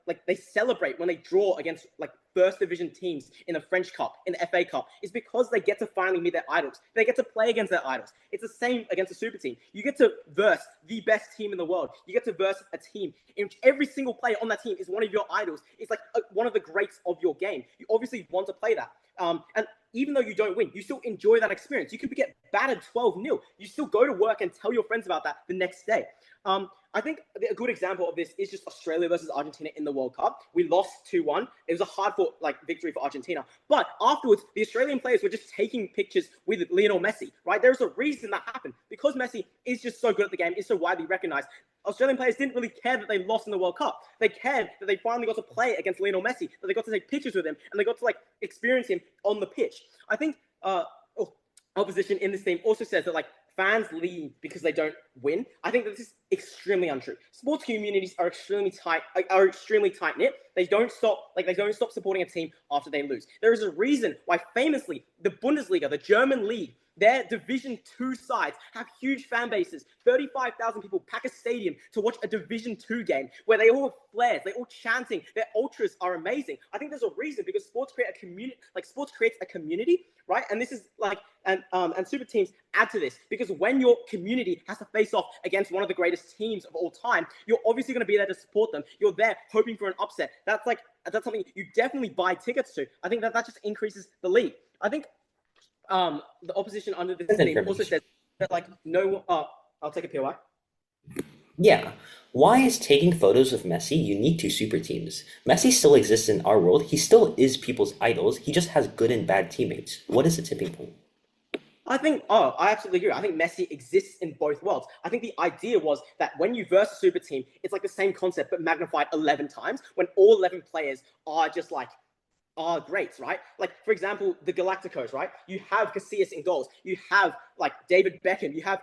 like they celebrate when they draw against like first division teams in the French Cup, in the FA Cup, is because they get to finally meet their idols. They get to play against their idols. It's the same against a super team. You get to verse the best team in the world. You get to verse a team in which every single player on that team is one of your idols. It's like one of the greats of your game. You obviously want to play that. And even though you don't win, you still enjoy that experience. You could get battered 12-0. You still go to work and tell your friends about that the next day. I think a good example of this is just Australia versus Argentina in the World Cup. We lost 2-1. It was a hard-fought victory for Argentina. But afterwards, the Australian players were just taking pictures with Lionel Messi, right? There's a reason that happened. Because Messi is just so good at the game, is so widely recognized, Australian players didn't really care that they lost in the World Cup. They cared that they finally got to play against Lionel Messi, that they got to take pictures with him, and they got to experience him on the pitch. I think opposition in this team also says that fans leave because they don't win. I think that this is extremely untrue. Sports communities are extremely tight knit. They don't stop supporting a team after they lose. There is a reason why famously the Bundesliga, the German league, their Division 2 sides have huge fan bases. 35,000 people pack a stadium to watch a Division 2 game where they all have flares, they all chanting, their ultras are amazing. I think there's a reason because sports create a community, sports creates a community, right? And this is and super teams add to this because when your community has to face off against one of the greatest teams of all time, you're obviously going to be there to support them. You're there hoping for an upset. That's something you definitely buy tickets to. I think that just increases the league. I think the opposition under this team also says that I'll take a POI. Yeah. Why is taking photos of Messi unique to super teams? Messi still exists in our world. He still is people's idols. He just has good and bad teammates. What is the tipping point? I absolutely agree. I think Messi exists in both worlds. I think the idea was that when you verse a super team, it's like the same concept but magnified 11 times when all 11 players are just are greats, right? For example, the Galacticos, right? You have Casillas in goals. You have David Beckham. You have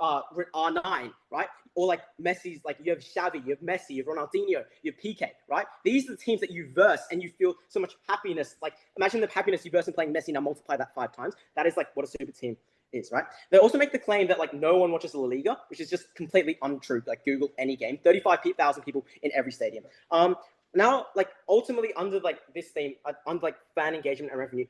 R9, right? Or Messi's, you have Xavi, you have Messi, you have Ronaldinho, you have Piqué, right? These are the teams that you verse and you feel so much happiness. Imagine the happiness you verse in playing Messi, now multiply that 5 times. That is what a super team is, right? They also make the claim that no one watches La Liga, which is just completely untrue. Google any game, 35,000 people in every stadium. Now, ultimately under this theme, under fan engagement and revenue,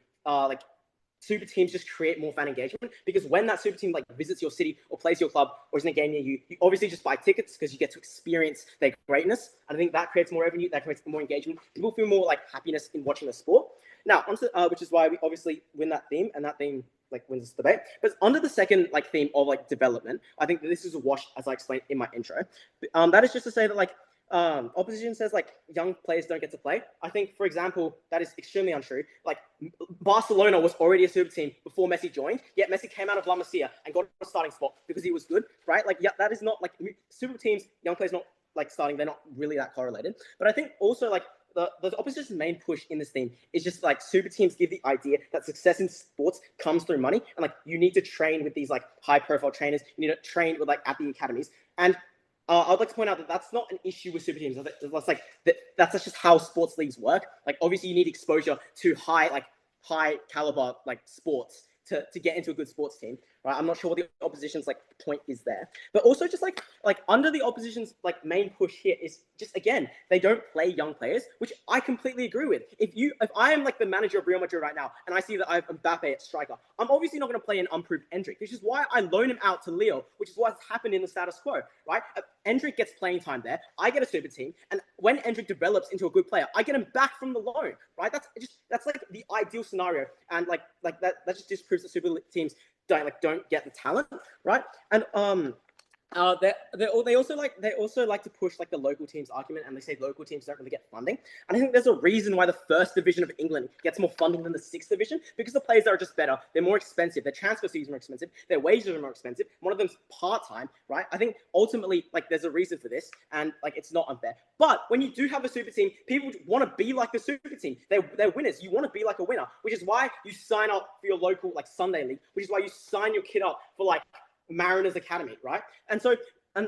super teams just create more fan engagement because when that super team visits your city or plays your club or is in a game near you, you obviously just buy tickets because you get to experience their greatness. And I think that creates more revenue, that creates more engagement. People feel more happiness in watching the sport. Now, which is why we obviously win that theme, and that theme wins this debate. But under the second theme of development, I think that this is a wash, as I explained in my intro. That is just to say that opposition says young players don't get to play. I think, for example, that is extremely untrue. Barcelona was already a super team before Messi joined, yet Messi came out of La Masia and got a starting spot because he was good, right? That is not super teams, young players not starting, they're not really that correlated. But I think also the opposition's main push in this theme is just super teams give the idea that success in sports comes through money, and you need to train with these high profile trainers. You need to train with at the academies. And I'd like to point out that that's not an issue with super teams. That's just how sports leagues work. Obviously, you need exposure to high caliber sports to get into a good sports team, right? I'm not sure what the opposition's point is there, but also just under the opposition's main push here is just, again, they don't play young players, which I completely agree with. If I am the manager of Real Madrid right now and I see that I have Mbappe at striker, I'm obviously not going to play an unproved Endrick, which is why I loan him out to Lille, which is what's happened in the status quo, right? Endrick gets playing time there, I get a super team, and when Endrick develops into a good player, I get him back from the loan, right? That's the ideal scenario, and that just disproves that super teams don't get the talent, right? And they also like to push the local teams argument, and they say local teams don't really get funding. And I think there's a reason why the first division of England gets more funding than the sixth division, because the players are just better. They're more expensive. Their transfer fees are more expensive. Their wages are more expensive. One of them's part-time, right? I think ultimately there's a reason for this, and it's not unfair. But when you do have a super team, people want to be like the super team. They're winners. You want to be like a winner, which is why you sign up for your local Sunday league, which is why you sign your kid up for Mariners Academy, right? And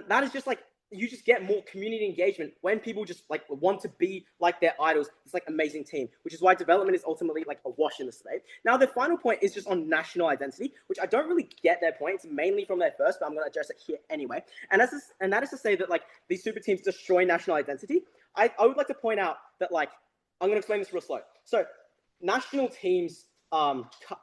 that is just you just get more community engagement when people just like want to be like their idols. It's like amazing team, which is why development is ultimately like a wash in this debate. Now, the final point is just on national identity, which I don't really get their point. It's mainly from their first, but I'm going to address it here anyway. And that is to say that like these super teams destroy national identity. I would like to point out that like I'm going to explain this real slow. So national teams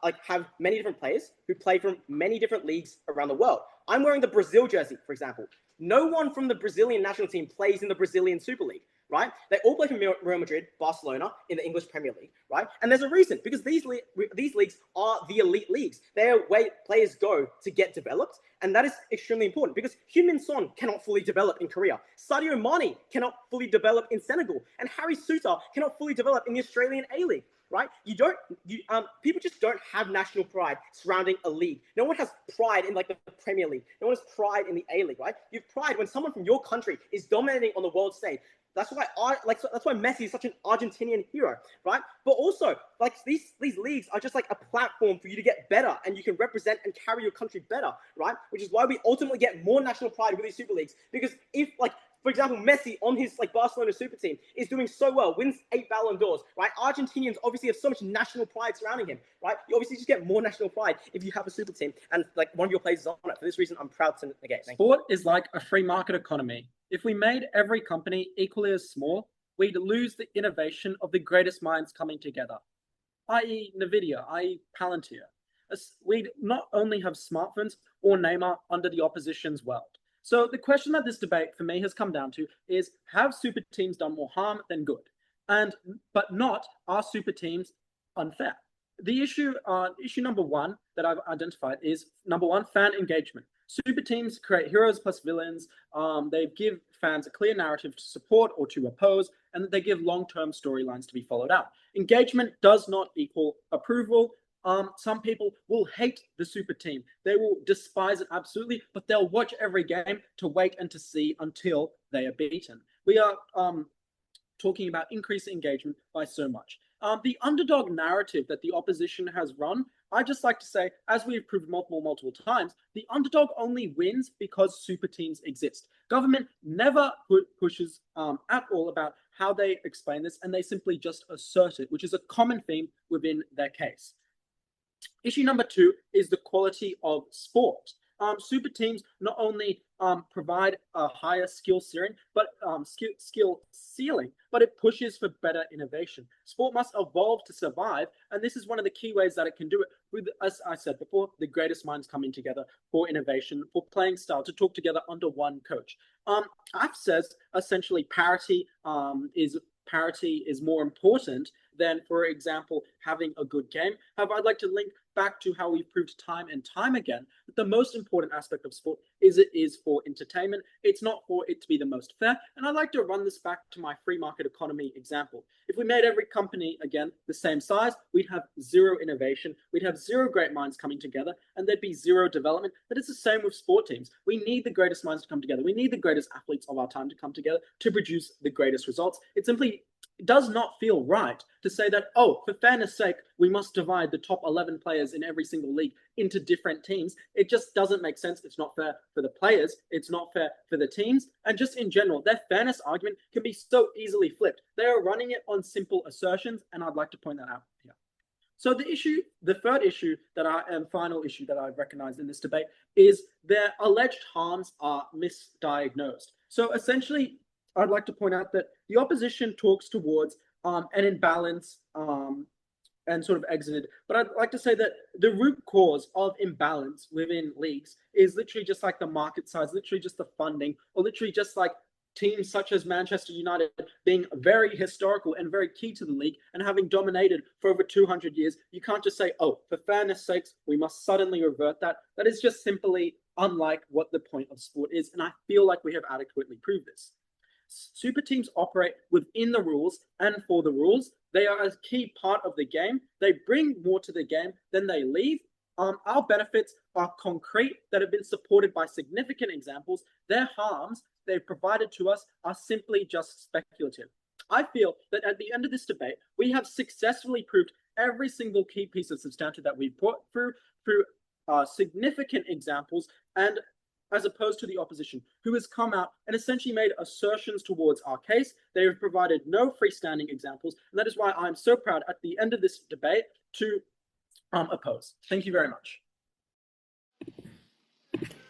like have many different players who play from many different leagues around the world. I'm wearing the Brazil jersey, for example. No one from the Brazilian national team plays in the Brazilian Super League, right? They all play for Real Madrid, Barcelona in the English Premier League, right? And there's a reason, because these leagues are the elite leagues. They are where players go to get developed, and that is extremely important because Heung-min Son cannot fully develop in Korea. Sadio Mane cannot fully develop in Senegal, and Harry Souttar cannot fully develop in the Australian A-League. Right? People just don't have national pride surrounding a league. No one has pride in like the Premier League. No one has pride in the A-League, right? You have pride when someone from your country is dominating on the world stage. That's why Messi is such an Argentinian hero, right? But also, like these leagues are just like a platform for you to get better, and you can represent and carry your country better, right? Which is why we ultimately get more national pride with these super leagues. Because if like, for example, Messi on his like Barcelona super team is doing so well, wins 8 Ballon d'Ors, right? Argentinians obviously have so much national pride surrounding him, right? You obviously just get more national pride if you have a super team, and like one of your players is on it. For this reason, I'm proud to negate. Sport is like a free market economy. If we made every company equally as small, we'd lose the innovation of the greatest minds coming together, i.e. NVIDIA, i.e. Palantir. We'd not only have smartphones or Neymar under the opposition's world. So the question that this debate for me has come down to is, have super teams done more harm than good? But not, are super teams unfair? The issue number one that I've identified is, number one, fan engagement. Super teams create heroes plus villains. They give fans a clear narrative to support or to oppose, and they give long-term storylines to be followed out. Engagement does not equal approval. Some people will hate the super team. They will despise it absolutely, but they'll watch every game to wait and to see until they are beaten. We are talking about increasing engagement by so much. The underdog narrative that the opposition has run, I just like to say, as we've proved multiple times, the underdog only wins because super teams exist. Government never pushes at all about how they explain this, and they simply just assert it, which is a common theme within their case. Issue number two is the quality of sport. Super teams not only provide a higher skill ceiling, but it pushes for better innovation. Sport must evolve to survive, and this is one of the key ways that it can do it. With, as I said before, the greatest minds coming together for innovation, for playing style, to talk together under one coach. I've says essentially parity is more important than, for example, having a good game. However, I'd like to link back to how we've proved time and time again that the most important aspect of sport is it is for entertainment. It's not for it to be the most fair. And I'd like to run this back to my free market economy example. If we made every company, again, the same size, we'd have zero innovation. We'd have zero great minds coming together, and there'd be zero development. But it's the same with sport teams. We need the greatest minds to come together. We need the greatest athletes of our time to come together to produce the greatest results. It simply does not feel right to say that, oh, for fairness sake, we must divide the top 11 players in every single league into different teams. It just doesn't make sense. It's not fair for the players. It's not fair for the teams. And just in general, their fairness argument can be so easily flipped. They are running it on simple assertions, and I'd like to point that out here. So the third issue final issue that I've recognized in this debate is their alleged harms are misdiagnosed. So essentially, I'd like to point out that the opposition talks towards an imbalance and sort of exited. But I'd like to say that the root cause of imbalance within leagues is literally just like the market size, literally just the funding, or literally just like teams such as Manchester United being very historical and very key to the league and having dominated for over 200 years. You can't just say, oh, for fairness sakes, we must suddenly revert that. That is just simply unlike what the point of sport is. And I feel like we have adequately proved this. Super teams operate within the rules and for the rules. They are a key part of the game. They bring more to the game than they leave. Our benefits are concrete, that have been supported by significant examples. Their harms they've provided to us are simply just speculative. I feel that at the end of this debate, we have successfully proved every single key piece of substantive that we've brought through significant examples and as opposed to the opposition, who has come out and essentially made assertions towards our case. They have provided no freestanding examples, and that is why I'm so proud at the end of this debate to oppose. Thank you very much.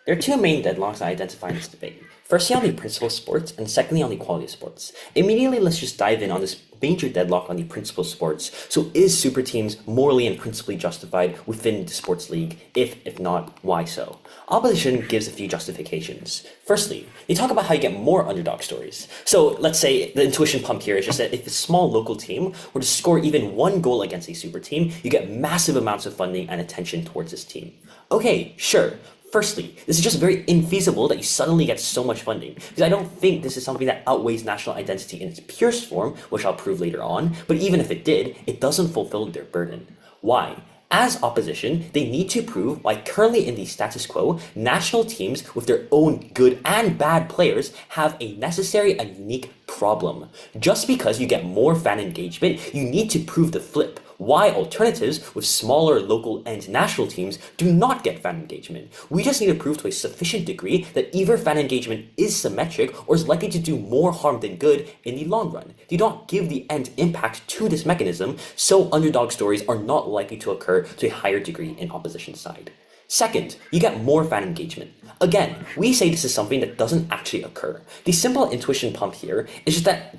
There are two main deadlocks I identify in this debate. Firstly on the principle of sports, and secondly on the quality of sports. Immediately, let's just dive in on this major deadlock on the principle of sports. So is super teams morally and principally justified within the sports league? If not, why so? Opposition gives a few justifications. Firstly, they talk about how you get more underdog stories. So let's say the intuition pump here is just that if a small local team were to score even one goal against a super team, you get massive amounts of funding and attention towards this team. Okay, sure. Firstly, this is just very infeasible that you suddenly get so much funding, because I don't think this is something that outweighs national identity in its purest form, which I'll prove later on, but even if it did, it doesn't fulfill their burden. Why? As opposition, they need to prove why currently in the status quo, national teams with their own good and bad players have a necessary and unique problem. Just because you get more fan engagement, you need to prove the flip. Why alternatives with smaller local and national teams do not get fan engagement. We just need to prove to a sufficient degree that either fan engagement is symmetric or is likely to do more harm than good in the long run. Do not give the end impact to this mechanism, so underdog stories are not likely to occur to a higher degree in opposition side. Second, you get more fan engagement. Again, we say this is something that doesn't actually occur. The simple intuition pump here is just that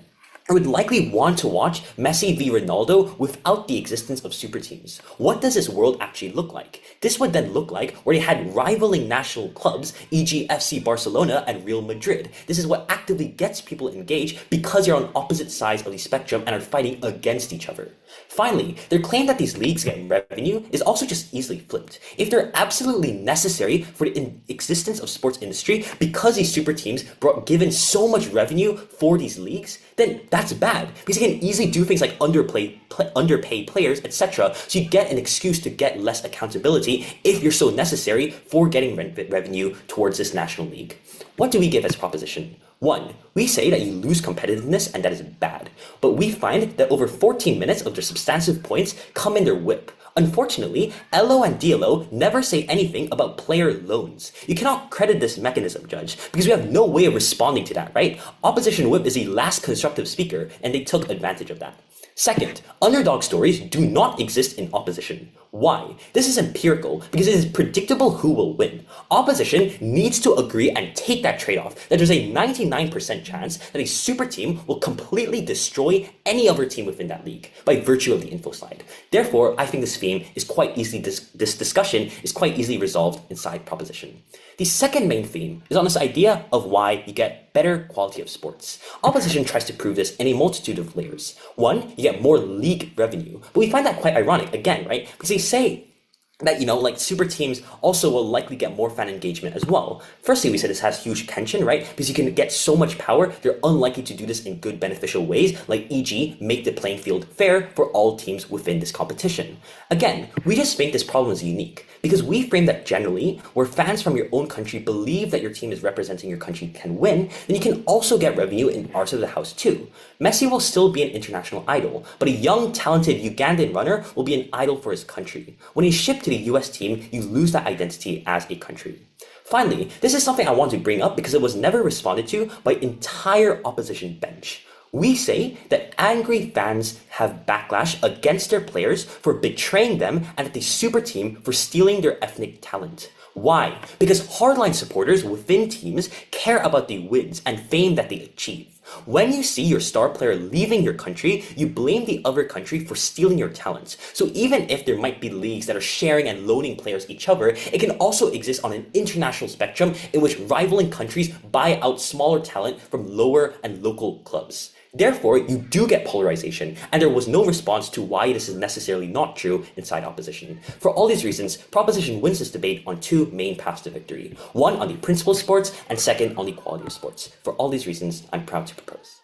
I would likely want to watch Messi v Ronaldo without the existence of super teams. What does this world actually look like? This would then look like where they had rivaling national clubs, e.g. FC Barcelona and Real Madrid. This is what actively gets people engaged because you're on opposite sides of the spectrum and are fighting against each other. Finally, their claim that these leagues get revenue is also just easily flipped. If they're absolutely necessary for the existence of sports industry because these super teams given so much revenue for these leagues, then that's bad, because you can easily do things like underpay players, etc. So you get an excuse to get less accountability if you're so necessary for getting revenue towards this national league. What do we give as proposition? 1. We say that you lose competitiveness and that is bad, but we find that over 14 minutes of their substantive points come in their whip. Unfortunately, LO and DLO never say anything about player loans. You cannot credit this mechanism, Judge, because we have no way of responding to that, right? Opposition whip is the last constructive speaker, and they took advantage of that. Second, underdog stories do not exist in opposition. Why? This is empirical because it is predictable who will win. Opposition needs to agree and take that trade-off that there's a 99% chance that a super team will completely destroy any other team within that league by virtue of the info slide. Therefore, I think this theme is quite easily, this discussion is quite easily resolved inside proposition. The second main theme is on this idea of why you get better quality of sports. Opposition tries to prove this in a multitude of layers. 1, you get more league revenue, but we find that quite ironic, again, right? Because they say that, like super teams also will likely get more fan engagement as well. Firstly, we said this has huge tension, right? Because you can get so much power, they're unlikely to do this in good beneficial ways, like e.g. make the playing field fair for all teams within this competition. Again, we just think this problem is unique, because we frame that generally, where fans from your own country believe that your team is representing your country can win, then you can also get revenue in our side of the house too. Messi will still be an international idol, but a young, talented Ugandan runner will be an idol for his country. When he's shipped to the US team, you lose that identity as a country. Finally, this is something I want to bring up because it was never responded to by entire opposition bench. We say that angry fans have backlash against their players for betraying them and at the super team for stealing their ethnic talent. Why? Because hardline supporters within teams care about the wins and fame that they achieve. When you see your star player leaving your country, you blame the other country for stealing your talents. So even if there might be leagues that are sharing and loaning players each other, it can also exist on an international spectrum in which rivaling countries buy out smaller talent from lower and local clubs. Therefore, you do get polarization, and there was no response to why this is necessarily not true inside opposition. For all these reasons, proposition wins this debate on 2 main paths to victory. 1 on the principle of sports, and 2nd on the quality of sports. For all these reasons, I'm proud to propose.